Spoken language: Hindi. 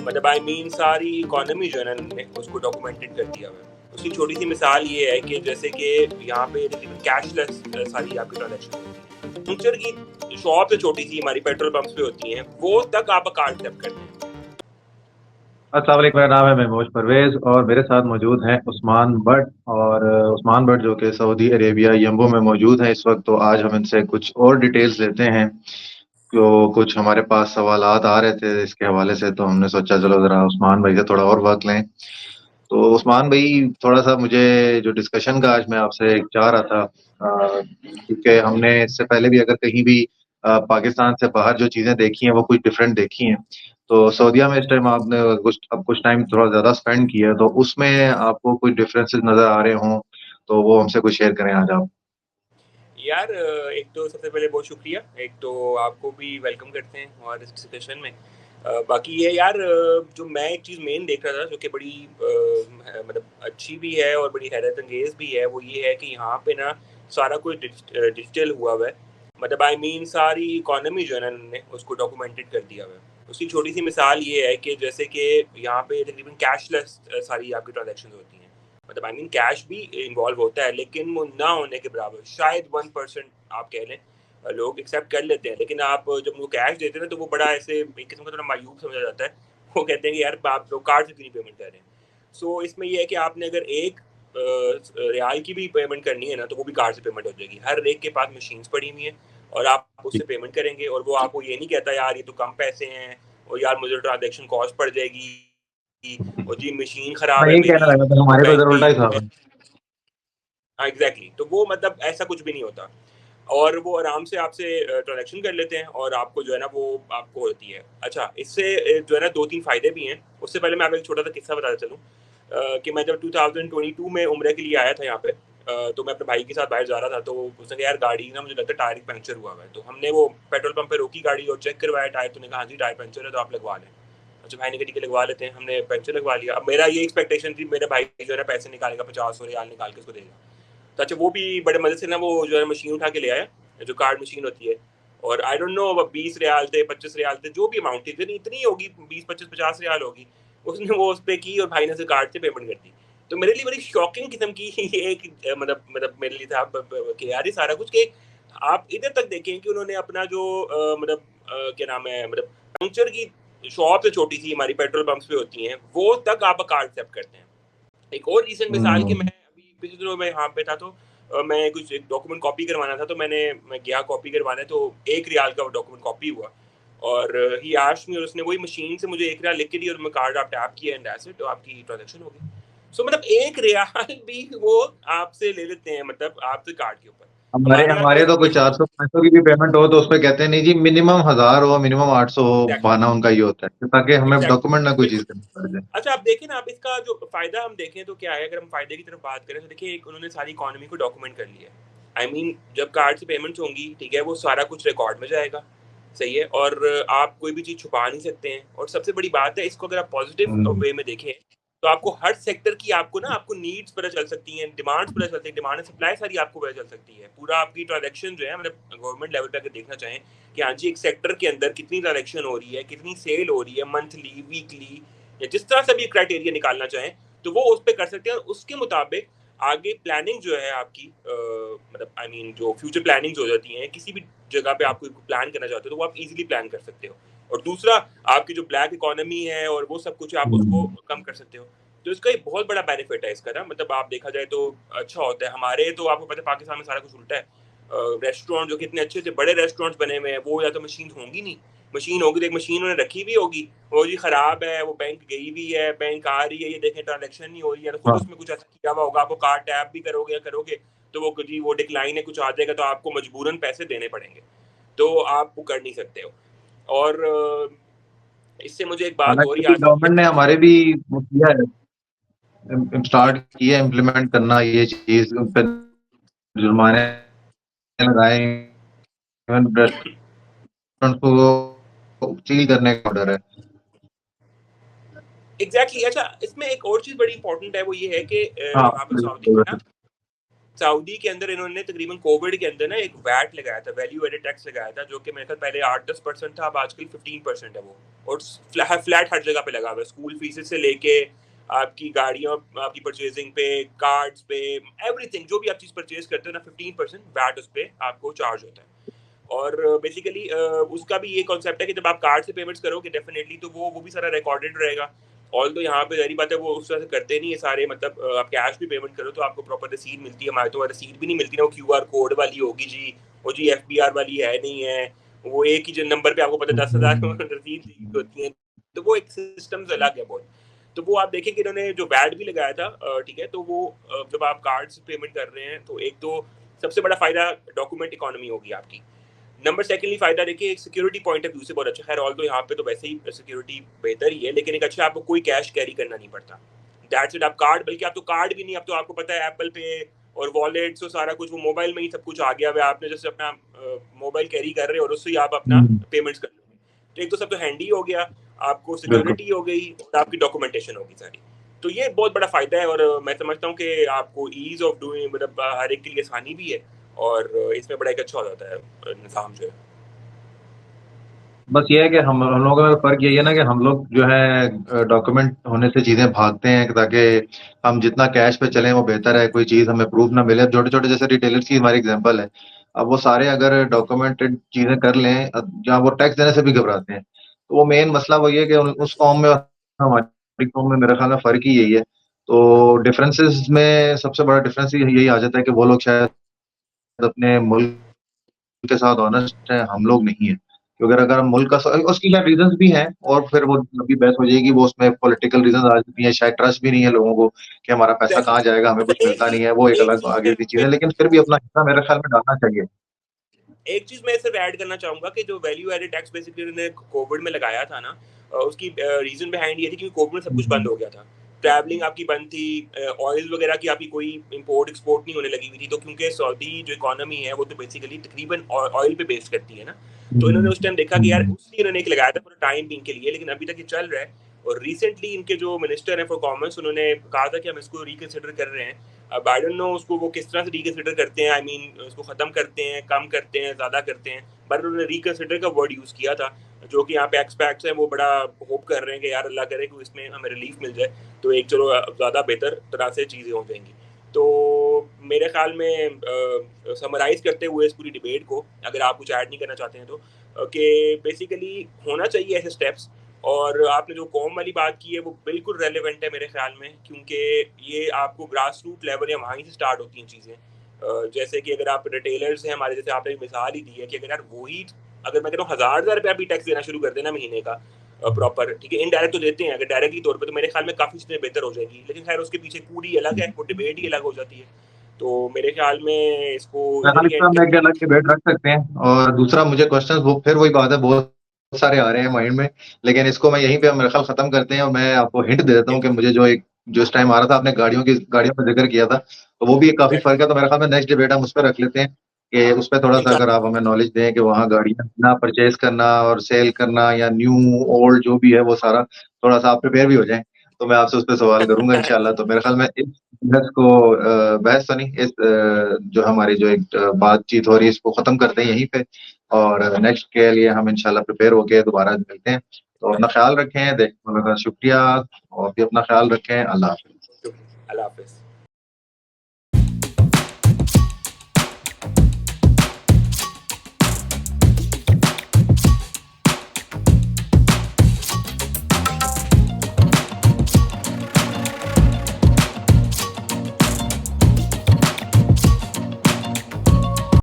मतलब आई मीन सारी इकोनॉमी जो है ना इन्होंने उसको डॉक्यूमेंटेड कर दिया हुआ है। उसकी छोटी सी मिसाल ये है कि जैसे कि यहाँ पे कैशलेस सारी आपकी ट्रांजेक्शन होती है। फ्यूचर की शॉप जो छोटी सी हमारी पेट्रोल पंप्स पे होती हैं वो तक आप कार्ड एक्सेप्ट करते हैं। अस्सलाम वालेकुम, मेरा नाम है महमूद परवेज और मेरे साथ मौजूद हैं उस्मान बट। और उस्मान बट जो कि सऊदी अरेबिया यम्बो में मौजूद हैं इस वक्त। तो आज हम इनसे कुछ और डिटेल्स लेते हैं। तो कुछ हमारे पास सवालात आ रहे थे इसके हवाले से, तो हमने सोचा चलो जरा उस्मान भाई से थोड़ा और वक्त लें। तो उस्मान भाई, थोड़ा सा मुझे जो डिस्कशन का आज मैं आपसे चाह रहा था, क्योंकि हमने इससे पहले भी अगर कहीं भी पाकिस्तान से बाहर जो चीज़ें देखी हैं वो कुछ डिफरेंट देखी हैं। तो सऊदीया में इस टाइम आपने कुछ टाइम थोड़ा ज़्यादा स्पेंड किया है, तो उसमें आपको कुछ डिफरेंसेस नज़र आ रहे हों तो वो हमसे कुछ शेयर करें आज आप। यार एक तो सबसे पहले बहुत शुक्रिया, एक तो आपको भी वेलकम करते हैं और इस डिस्कशन में। बाकी ये यार जो मैं एक चीज़ मेन देख रहा था जो कि बड़ी मतलब अच्छी भी है और बड़ी हैरत अंगेज़ भी है, वो ये है कि यहाँ पे ना सारा कुछ डिजिटल हुआ हुआ है। मतलब आई मीन सारी इकोनॉमी जो है ना इन्होंने उसको डॉक्यूमेंटेड कर दिया हुआ है। उसकी छोटी सी मिसाल ये है कि जैसे कि यहाँ पे तकरीबन कैशलेस सारी आपकी ट्रांजेक्शन होती हैं। मतलब आई मीन कैश भी इन्वॉल्व होता है लेकिन वो ना होने के बराबर, शायद 1% आप कह लें लोग एक्सेप्ट कर लेते हैं। लेकिन आप जब उनको कैश देते हैं ना तो वो बड़ा ऐसे एक किस्म का थोड़ा मायूब समझा जाता है। वो कहते हैं कि यार आप लोग कार्ड से क्यों नहीं पेमेंट कर रहे हैं। सो इसमें यह है कि आपने अगर एक रियाल की भी पेमेंट करनी है ना तो वो भी कार्ड से पेमेंट हो जाएगी। हर एक के पास मशीन्स पड़ी हुई हैं और आप उससे पेमेंट करेंगे और वो आपको ये नहीं कहता यार ये तो कम पैसे हैं और यार मुझे ट्रांजेक्शन कॉस्ट पड़ जाएगी और जी मशीन मैं ख़राब है यही कहने मेरी लगा था, और हमारे तो बैंक इधर में उल्टा ये ही हो था। गया। हाँ एग्जैक्टली, तो वो मतलब ऐसा कुछ भी नहीं होता और वो आराम से आपसे ट्रांजेक्शन कर लेते हैं और आपको जो है ना वो आपको होती है। अच्छा, इससे जो है ना 2-3 फ़ायदे भी हैं। उससे पहले मैं आपको एक छोटा सा किस्सा बताता चलूँ कि मैं जब 2022 में उम्र के लिए आया था यहाँ पे, तो मैं अपने भाई के साथ बाहर जा रहा था तो उसने कहा यार गाड़ी ना मुझे लगता है टायर पंक्चर हुआ हुआ है। तो हमने वो पेट्रोल पंप पे रोकी गाड़ी और चेक करवाया टायर, तो ने कहा हाँ जी टायर पंक्चर है तो आप लगवा लें। अच्छा भाई ने कहा ठीक है लगवा लेते हैं, हमने पंक्चर लगवा लिया। अब मेरा ये एक्सपेक्टेशन थी मेरा भाई जो है ना पैसे निकालेगा, 50 रियाल निकाल के उसको देगा। तो अच्छा वो भी बड़े मज़े से ना वो जो है मशीन उठा के ले आया, जो कार्ड मशीन होती है। और आई डोंट नो 20 रियाल थे, 25 रियाल थे, जो भी अमाउंट थी इतनी इतनी होगी, 20 25 50 रियाल होगी। उसने वो उस पे की और भाई ने उसे कार्ड से पेमेंट कर दी। तो मेरे लिए बड़ी शॉकिंग किस्म की ये एक मतलब मेरे लिए था कि यार ये सारा कुछ कि आप इधर तक देखें कि उन्होंने अपना जो मतलब क्या नाम है मतलब पंक्चर की शॉप जो छोटी सी हमारी पेट्रोल पंप्स पे होती हैं वो तक आप कार्ड एक्सेप्ट करते हैं। एक और रीसेंट मिसाल कि मैं हम्म। अभी पिछले दिनों में यहाँ पे था तो मैं कुछ एक डॉक्यूमेंट कॉपी करवाना था तो मैं गया कॉपी करवाने, तो 1 रियाल का वो डॉक्यूमेंट कॉपी हुआ और ही आस्क्ड मी और उसने वही मशीन से मुझे 1 रियाल लिख के दी और मैं कार्ड आप टैप किया एंड दैट्स इट, तो आपकी ट्रांजैक्शन हो गई। सो मतलब 1 रियाल भी वो आपसे ले लेते हैं मतलब आपसे कार्ड के ऊपर। हमारे हमारे यहाँ तो हमारे तो ऐसा कोई कुछ नहीं 400 500 की भी पेमेंट हो तो उस पे कहते हैं नहीं जी, मिनिमम 1000 हो, मिनिमम 800 हो, है। बहाना उनका ये होता है ताकि हमें एग्जैक्टली, डॉक्यूमेंट ना कोई चीज बिल्कुल। करनी पड़ जाए। अच्छा आप देखें ना, आप इसका जो फ़ायदा हम देखें तो क्या है, अगर हम फ़ायदे की तरफ बात करें तो देखिए एक उन्होंने सारी इकोनॉमी को डॉक्यूमेंट कर लिया है। आई मीन जब कार्ड से पेमेंट्स होंगी, ठीक है, वो सारा कुछ रिकॉर्ड में जाएगा, सही है, और आप कोई भी चीज़ छुपा नहीं सकते हैं। और सबसे बड़ी बात है इसको अगर आप पॉजिटिव हम्म। वे में देखें तो आपको हर सेक्टर की आपको ना आपको नीड्स पता चल सकती हैं, डिमांड्स पता चल सकती है, डिमांड एंड सप्लाई सारी आपको पता चल सकती है। पूरा आपकी ट्रांजेक्शन जो है मतलब गवर्नमेंट लेवल पे अगर देखना चाहें कि हाँ जी एक सेक्टर के अंदर कितनी ट्रांजेक्शन हो रही है, कितनी सेल हो रही है, मंथली, वीकली, या जिस तरह से भी क्राइटेरिया निकालना चाहें तो वो उस पे कर सकते हैं और उसके मुताबिक आगे प्लानिंग जो है आपकी मतलब आई मीन जो फ्यूचर प्लानिंग हो जाती हैं किसी भी जगह पे आप कोई प्लान करना चाहते हो तो वो आप इजीली प्लान कर सकते हो। और दूसरा, आपकी जो ब्लैक इकोनॉमी है और वो सब कुछ आप उसको हम्म। कम कर सकते हो। तो इसका एक बहुत बड़ा बेनिफिट है इसका ना, मतलब आप देखा जाए तो अच्छा होता है। हमारे तो आपको पता है पाकिस्तान में सारा कुछ उल्टा है। रेस्टोरेंट जो कितने अच्छे से बड़े रेस्टोरेंट्स बने हुए हैं वो या तो मशीन होंगी नहीं, मशीन होगी तो एक मशीन उन्होंने रखी भी होगी, वो जी खराब है, वो बैंक गई भी है, बैंक आ रही है, ये देखें ट्रांजेक्शन नहीं हो रही है, तो खुद हाँ। उसमें कुछ ऐसा किया हुआ होगा, आपको कार्ड टैप भी करोगे या करोगे तो वो जी वो डिक्लाइन है कुछ आ जाएगा तो आपको मजबूरन पैसे देने पड़ेंगे, तो आप वो कर नहीं सकते हो। और इससे मुझे एक बात और हालांकि याद आई गवर्नमेंट है। ने हमारे भी वो किया है, स्टार्ट किया इम्प्लीमेंट करना ये चीज, उन पे जुर्माने लगाए, इवन रेस्टोरेंट को सील करने का ऑर्डर है। एग्जैक्टली, अच्छा इसमें एक और चीज़ बड़ी इंपॉर्टेंट है, वो ये है कि हाँ यहाँ पे सऊदी में ना, बिल्कुल। सऊदी के अंदर इन्होंने तकरीबन कोविड के अंदर ना एक वैट लगाया था, वैल्यू एडेड टैक्स लगाया था, जो कि मेरे ख्याल पहले 8-10% था, अब आजकल 15% है वो। और फ्लैट हर जगह पे लगा हुआ है, स्कूल फीसेस से लेके आपकी गाड़ियों, आपकी परचेजिंग पे, कार्ड्स पे, एवरीथिंग जो भी आप चीज़ परचेज करते हो ना, 15% वैट उस पे आपको चार्ज होता है। और बेसिकली उसका भी ये कॉन्सेप्ट है कि जब आप कार्ड से पेमेंट्स करोगे डेफिनेटली, तो वो भी सारा रिकॉर्डेड रहेगा। ऑल तो यहाँ पे जारी बात है, वो उस तरह से करते नहीं है सारे, मतलब आप कैश भी पेमेंट करो तो आपको प्रॉपर रसीद मिलती है। हमारे तो रसीद भी नहीं मिलती ना, वो क्यूआर कोड वाली होगी जी, वो जी एफबीआर वाली है नहीं है, वो एक ही जो नंबर पे आपको पता 10,000 रसीद होती है, तो वो एक सिस्टम से अलग है बहुत। तो वो आप देखें कि इन्होंने जो वैट भी लगाया था, ठीक है, तो वो जब आप कार्ड से पेमेंट कर रहे हैं तो एक तो सबसे बड़ा फायदा डॉक्यूमेंट इकोनॉमी होगी आपकी। नंबर सेकंडली फायदा देखिए, एक सिक्योरिटी पॉइंट ऑफ व्यू से बहुत अच्छा। खैर ऑल तो यहाँ पे तो वैसे ही सिक्योरिटी बेहतर ही है, लेकिन एक अच्छा, आपको कोई कैश कैरी करना नहीं पड़ता। That's it. आप कार्ड, बल्कि आप तो कार्ड भी नहीं, अब तो आपको पता है एप्पल पे और वॉलेट्स और सारा कुछ वो मोबाइल में ही सब कुछ आ गया हुआ है। आपने जैसे अपना मोबाइल कैरी कर रहे हो और उससे ही आप अपना पेमेंट्स कर लोगे। तो एक तो सब तो हैंडी हो गया, आपको बिल्कुल। सिक्योरिटी हो गई और आपकी डॉक्यूमेंटेशन होगी सारी। तो ये बहुत बड़ा फायदा है, और मैं समझता हूँ कि आपको ईज ऑफ डूइंग, मतलब हर एक के लिए आसानी भी है, और इसमें बड़ा एक अच्छा हो जाता है निज़ाम जो है। बस ये है कि हम लोगों में फर्क यही है ना कि हम लोग जो है डॉक्यूमेंट होने से चीजें भागते हैं, ताकि हम जितना कैश पे चलें वो बेहतर है, कोई चीज हमें प्रूफ ना मिले। छोटे छोटे जैसे रिटेलर्स की हमारी एग्जांपल है, अब वो सारे अगर डॉक्यूमेंटेड चीजें कर लें, जहाँ वो टैक्स देने से भी घबराते हैं, तो वो मेन मसला वही है कि उस कौम में और हमारी कौम में मेरे ख्याल में फर्क ही यही है। तो डिफरेंसेस में सबसे बड़ा डिफरेंस यही आ जाता है कि वो लोग शायद अपने मुल्क के साथ ऑनेस्ट है, हम लोग नहीं है। क्योंकि अगर हम मुल्क का, उसकी शायद रीजंस भी हैं, और फिर वो अभी बहस हो जाएगी, वो उसमें पॉलिटिकल रीजंस आ जाती हैं, शायद ट्रस्ट भी नहीं है लोगों को कि हमारा पैसा कहाँ डेफिनेटली। जाएगा, हमें अच्छा, कुछ मिलता नहीं है, वो एक अलग आगे की चीज है, लेकिन फिर भी अपना हिस्सा मेरे ख्याल में डालना चाहिए। एक चीज मैं सिर्फ ऐड करना चाहूंगा कि जो वैल्यू एडेड टैक्स बेसिकली उन्होंने कोविड में लगाया था ना, उसकी रीजन बिहाइंड ये थी कि कोविड में सब कुछ बंद हो गया था। ट्रैवलिंग आपकी बंद थी, ऑयल वगैरह की आपकी कोई इंपोर्ट एक्सपोर्ट नहीं होने लगी हुई थी, तो क्योंकि सऊदी जो इकोनॉमी है वो तो बेसिकली तकरीबन ऑयल पे बेस करती है ना, तो इन्होंने उस टाइम देखा कि यार, उसलिए इन्होंने एक लगाया था पूरा टाइम बिंग के लिए, लेकिन अभी तक ये चल रहा है। और रिसेंटली इनके जो मिनिस्टर हैं फॉर कॉमर्स, उन्होंने कहा था कि हम इसको रिकंसिडर कर रहे हैं। अब आई डोंट नो उसको वो किस तरह से रिकंसिडर करते हैं, आई मीन उसको ख़त्म करते हैं, कम करते हैं, ज़्यादा करते हैं, बट उन्होंने रिकंसिडर का वर्ड यूज़ किया था, जो कि यहाँ पे एक्सपर्ट्स हैं वो बड़ा होप कर रहे हैं कि यार अल्लाह करे कि इसमें हमें रिलीफ मिल जाए, तो एक चलो ज़्यादा बेहतर तरह से चीज़ें हो जाएंगी। तो मेरे ख्याल में समराइज़ करते हुए इस पूरी डिबेट को, अगर आप कुछ ऐड नहीं करना चाहते हैं तो, कि बेसिकली होना चाहिए ऐसे स्टेप्स। और आपने जो कॉम वाली बात की है वो बिल्कुल रेलेवेंट है मेरे ख्याल में, क्योंकि ये आपको ग्रास रूट लेवल या वहीं से स्टार्ट होती हैं चीज़ें। जैसे कि अगर आप रिटेलर्स हैं हमारे, जैसे आपने मिसाल ही दी है कि अगर यार वही, अगर मैं कह रहा हूँ 1,000 रुपया भी टैक्स देना शुरू कर देना महीने का प्रॉपर, ठीक है, इनडायरेक्ट तो देते हैं, अगर डायरेक्टली तौर पे तो मेरे ख्याल में काफ़ी चीज़ें बेहतर हो जाएगी, लेकिन खैर उसके पीछे पूरी अलग है, वो डिबेट ही अलग हो जाती है। तो मेरे ख्याल में इसको इधर फिलहाल इस ही पर एंड हम एक करते अलग डिबेट रख सकते हैं। और दूसरा मुझे क्वेश्चन, वो फिर वही बात है, बहुत सारे आ रहे हैं माइंड में, लेकिन इसको मैं यहीं पे मेरे ख्याल खत्म करते हैं। और मैं आपको हिंट दे देता हूँ हैं। कि मुझे जो इस टाइम आ रहा था, आपने गाड़ियों का जिक्र किया था, तो वो भी काफी फर्क है। तो मेरे ख्याल में नेक्स्ट डिबेट हम उस पर रख लेते हैं, कि उस पर थोड़ा सा अगर आप इंशाल्लाह। हमें नॉलेज दें कि वहाँ गाड़ियाँ ना परचेज करना और सेल करना, या न्यू ओल्ड जो भी है वो सारा, थोड़ा सा आप प्रिपेयर भी हो जाएं, तो मैं आपसे उस पर सवाल करूंगा इंशाल्लाह। तो मेरे ख्याल में इस बहस को, बहस तो नहीं, इस जो हमारी जो एक बातचीत हो रही है, इसको खत्म करते हैं यहीं पे। और नेक्स्ट के लिए हम इंशाल्लाह प्रिपेयर होके दोबारा मिलते हैं। तो अपना ख्याल रखें, देखने का शुक्रिया, और भी अपना ख्याल रखें। अल्लाह हाफिज़। अल्लाह हाफिज़।